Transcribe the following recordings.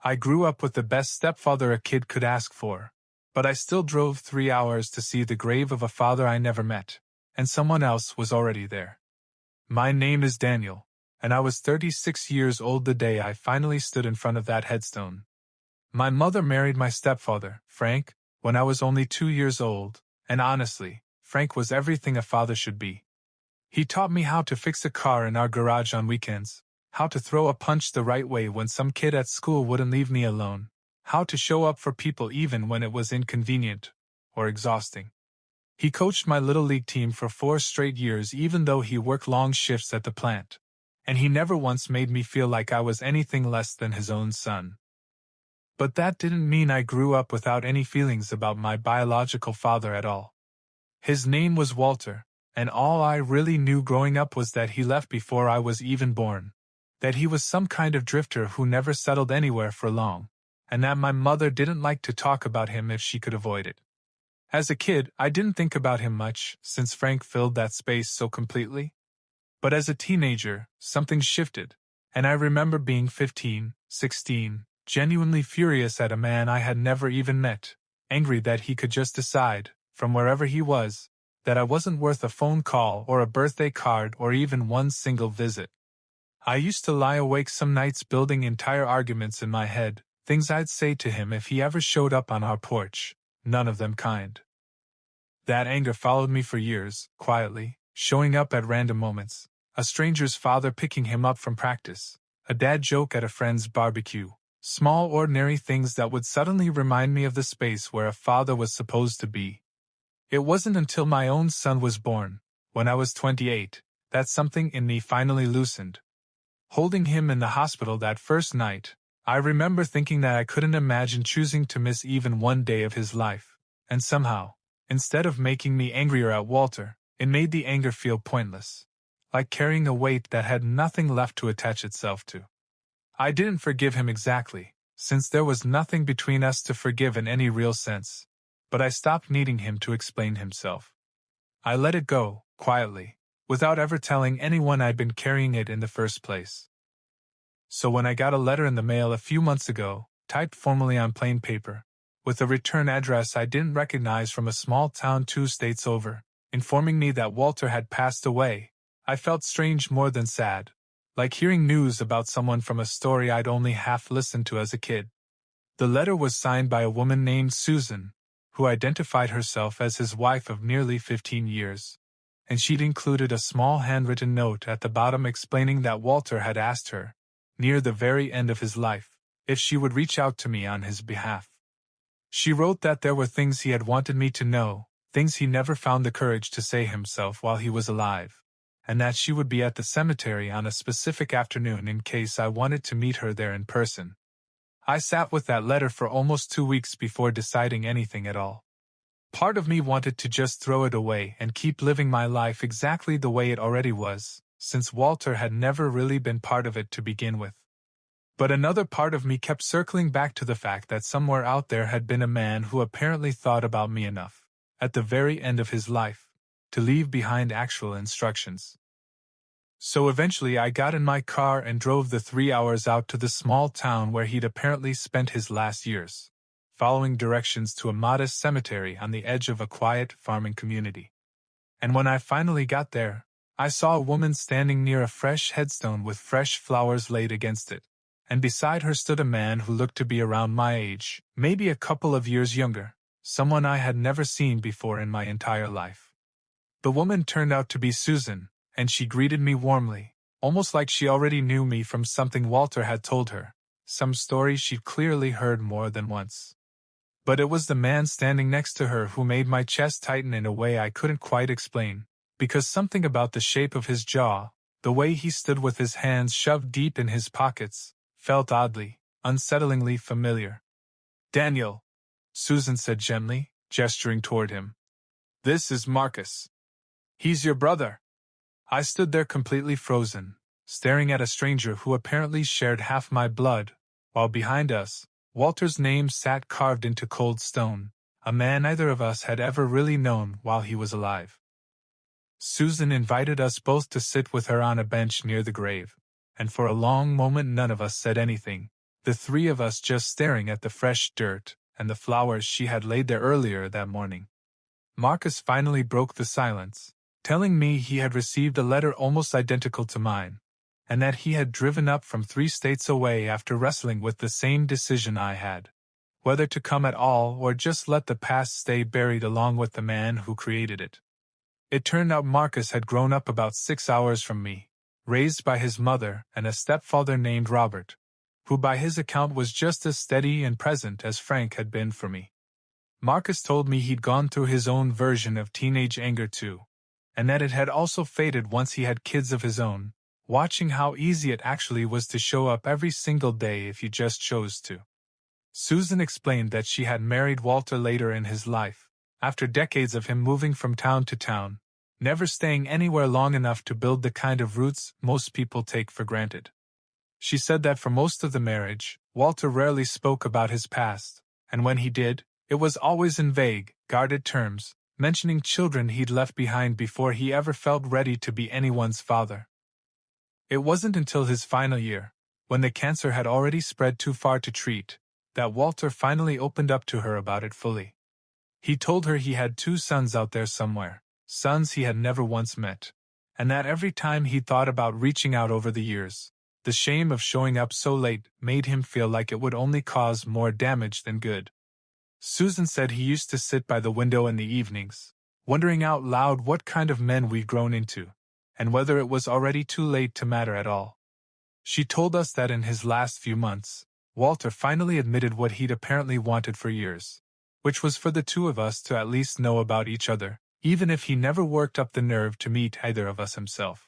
I grew up with the best stepfather a kid could ask for, but I still drove 3 hours to see the grave of a father I never met, and someone else was already there. My name is Daniel, and I was 36 years old the day I finally stood in front of that headstone. My mother married my stepfather, Frank, when I was only 2 years old, and honestly, Frank was everything a father should be. He taught me how to fix a car in our garage on weekends, how to throw a punch the right way when some kid at school wouldn't leave me alone, how to show up for people even when it was inconvenient or exhausting. He coached my little league team for 4 straight years even though he worked long shifts at the plant, and he never once made me feel like I was anything less than his own son. But that didn't mean I grew up without any feelings about my biological father at all. His name was Walter, and all I really knew growing up was that he left before I was even born, that he was some kind of drifter who never settled anywhere for long, and that my mother didn't like to talk about him if she could avoid it. As a kid, I didn't think about him much, since Frank filled that space so completely. But as a teenager, something shifted, and I remember being 15, 16, genuinely furious at a man I had never even met, angry that he could just decide, from wherever he was, that I wasn't worth a phone call or a birthday card or even one single visit. I used to lie awake some nights building entire arguments in my head, things I'd say to him if he ever showed up on our porch, none of them kind. That anger followed me for years, quietly, showing up at random moments, a stranger's father picking him up from practice, a dad joke at a friend's barbecue, small ordinary things that would suddenly remind me of the space where a father was supposed to be. It wasn't until my own son was born, when I was 28, that something in me finally loosened. Holding him in the hospital that first night, I remember thinking that I couldn't imagine choosing to miss even one day of his life, and somehow, instead of making me angrier at Walter, it made the anger feel pointless, like carrying a weight that had nothing left to attach itself to. I didn't forgive him exactly, since there was nothing between us to forgive in any real sense, but I stopped needing him to explain himself. I let it go, quietly, without ever telling anyone I'd been carrying it in the first place. So when I got a letter in the mail a few months ago, typed formally on plain paper, with a return address I didn't recognize from a small town 2 states over, informing me that Walter had passed away, I felt strange more than sad, like hearing news about someone from a story I'd only half listened to as a kid. The letter was signed by a woman named Susan, who identified herself as his wife of nearly 15 years, and she'd included a small handwritten note at the bottom explaining that Walter had asked her, near the very end of his life, if she would reach out to me on his behalf. She wrote that there were things he had wanted me to know, things he never found the courage to say himself while he was alive, and that she would be at the cemetery on a specific afternoon in case I wanted to meet her there in person. I sat with that letter for almost 2 weeks before deciding anything at all. Part of me wanted to just throw it away and keep living my life exactly the way it already was, since Walter had never really been part of it to begin with. But another part of me kept circling back to the fact that somewhere out there had been a man who apparently thought about me enough, at the very end of his life, to leave behind actual instructions. So eventually I got in my car and drove the 3 hours out to the small town where he'd apparently spent his last years, following directions to a modest cemetery on the edge of a quiet farming community. And when I finally got there, I saw a woman standing near a fresh headstone with fresh flowers laid against it, and beside her stood a man who looked to be around my age, maybe a couple of years younger, someone I had never seen before in my entire life. The woman turned out to be Susan, and she greeted me warmly, almost like she already knew me from something Walter had told her, some story she'd clearly heard more than once. But it was the man standing next to her who made my chest tighten in a way I couldn't quite explain, because something about the shape of his jaw, the way he stood with his hands shoved deep in his pockets, felt oddly, unsettlingly familiar. "Daniel," Susan said gently, gesturing toward him. "This is Marcus. He's your brother." I stood there completely frozen, staring at a stranger who apparently shared half my blood, while behind us, Walter's name sat carved into cold stone, a man neither of us had ever really known while he was alive. Susan invited us both to sit with her on a bench near the grave, and for a long moment none of us said anything, the three of us just staring at the fresh dirt and the flowers she had laid there earlier that morning. Marcus finally broke the silence, telling me he had received a letter almost identical to mine, and that he had driven up from 3 states away after wrestling with the same decision I had, whether to come at all or just let the past stay buried along with the man who created it. It turned out Marcus had grown up about 6 hours from me, raised by his mother and a stepfather named Robert, who by his account was just as steady and present as Frank had been for me. Marcus told me he'd gone through his own version of teenage anger too, and that it had also faded once he had kids of his own, watching how easy it actually was to show up every single day if you just chose to. Susan explained that she had married Walter later in his life, after decades of him moving from town to town, never staying anywhere long enough to build the kind of roots most people take for granted. She said that for most of the marriage, Walter rarely spoke about his past, and when he did, it was always in vague, guarded terms, mentioning children he'd left behind before he ever felt ready to be anyone's father. It wasn't until his final year, when the cancer had already spread too far to treat, that Walter finally opened up to her about it fully. He told her he had 2 sons out there somewhere, sons he had never once met, and that every time he thought about reaching out over the years, the shame of showing up so late made him feel like it would only cause more damage than good. Susan said he used to sit by the window in the evenings, wondering out loud what kind of men we'd grown into, and whether it was already too late to matter at all. She told us that in his last few months, Walter finally admitted what he'd apparently wanted for years, which was for the 2 of us to at least know about each other, even if he never worked up the nerve to meet either of us himself.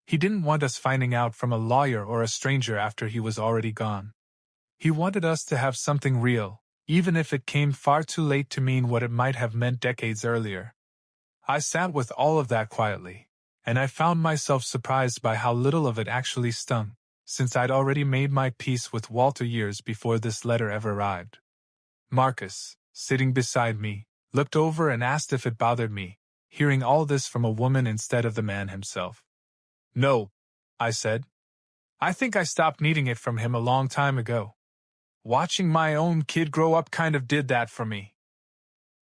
He didn't want us finding out from a lawyer or a stranger after he was already gone. He wanted us to have something real, even if it came far too late to mean what it might have meant decades earlier. I sat with all of that quietly, and I found myself surprised by how little of it actually stung, since I'd already made my peace with Walter years before this letter ever arrived. Marcus, sitting beside me, looked over and asked if it bothered me, hearing all this from a woman instead of the man himself. No, I said. I think I stopped needing it from him a long time ago. Watching my own kid grow up kind of did that for me.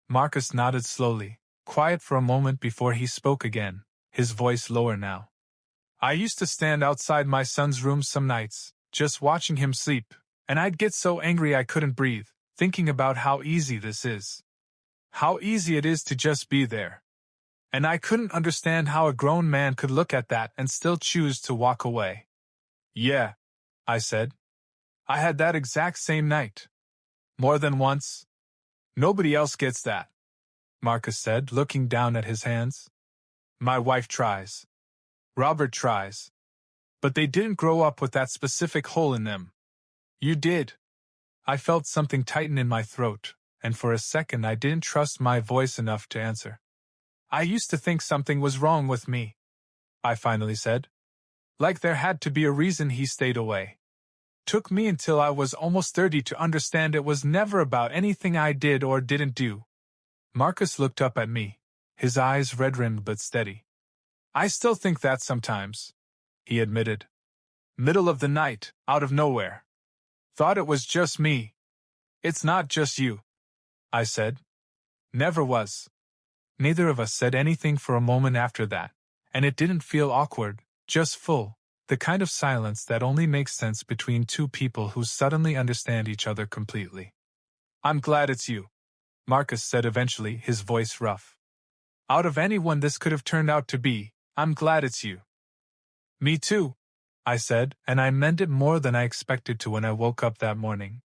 Marcus nodded slowly, quiet for a moment before he spoke again, his voice lower now. I used to stand outside my son's room some nights, just watching him sleep, and I'd get so angry I couldn't breathe, thinking about how easy this is. How easy it is to just be there. And I couldn't understand how a grown man could look at that and still choose to walk away. Yeah, I said. I had that exact same night. More than once. Nobody else gets that, Marcus said, looking down at his hands. My wife tries. Robert tries. But they didn't grow up with that specific hole in them. You did. I felt something tighten in my throat, and for a second I didn't trust my voice enough to answer. I used to think something was wrong with me, I finally said. Like there had to be a reason he stayed away. Took me until I was almost 30 to understand it was never about anything I did or didn't do. Marcus looked up at me, his eyes red-rimmed but steady. I still think that sometimes, he admitted. Middle of the night, out of nowhere. Thought it was just me. It's not just you, I said. Never was. Neither of us said anything for a moment after that, and it didn't feel awkward, just full, the kind of silence that only makes sense between 2 people who suddenly understand each other completely. I'm glad it's you, Marcus said eventually, his voice rough. Out of anyone this could have turned out to be, I'm glad it's you. Me too, I said, and I meant it more than I expected to when I woke up that morning.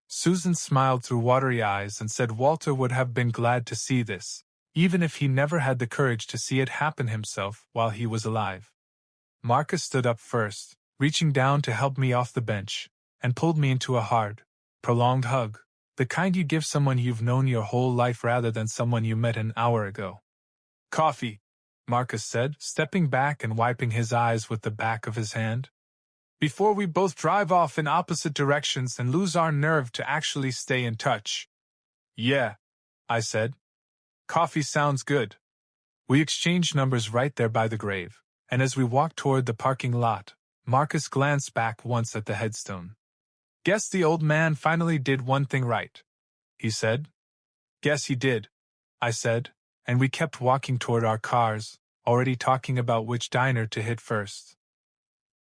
Susan smiled through watery eyes and said Walter would have been glad to see this, even if he never had the courage to see it happen himself while he was alive. Marcus stood up first, reaching down to help me off the bench, and pulled me into a hard, prolonged hug, the kind you give someone you've known your whole life rather than someone you met an hour ago. Coffee, Marcus said, stepping back and wiping his eyes with the back of his hand. Before we both drive off in opposite directions and lose our nerve to actually stay in touch. Yeah, I said. Coffee sounds good. We exchanged numbers right there by the grave, and as we walked toward the parking lot, Marcus glanced back once at the headstone. Guess the old man finally did one thing right, he said. Guess he did, I said, and we kept walking toward our cars, already talking about which diner to hit first.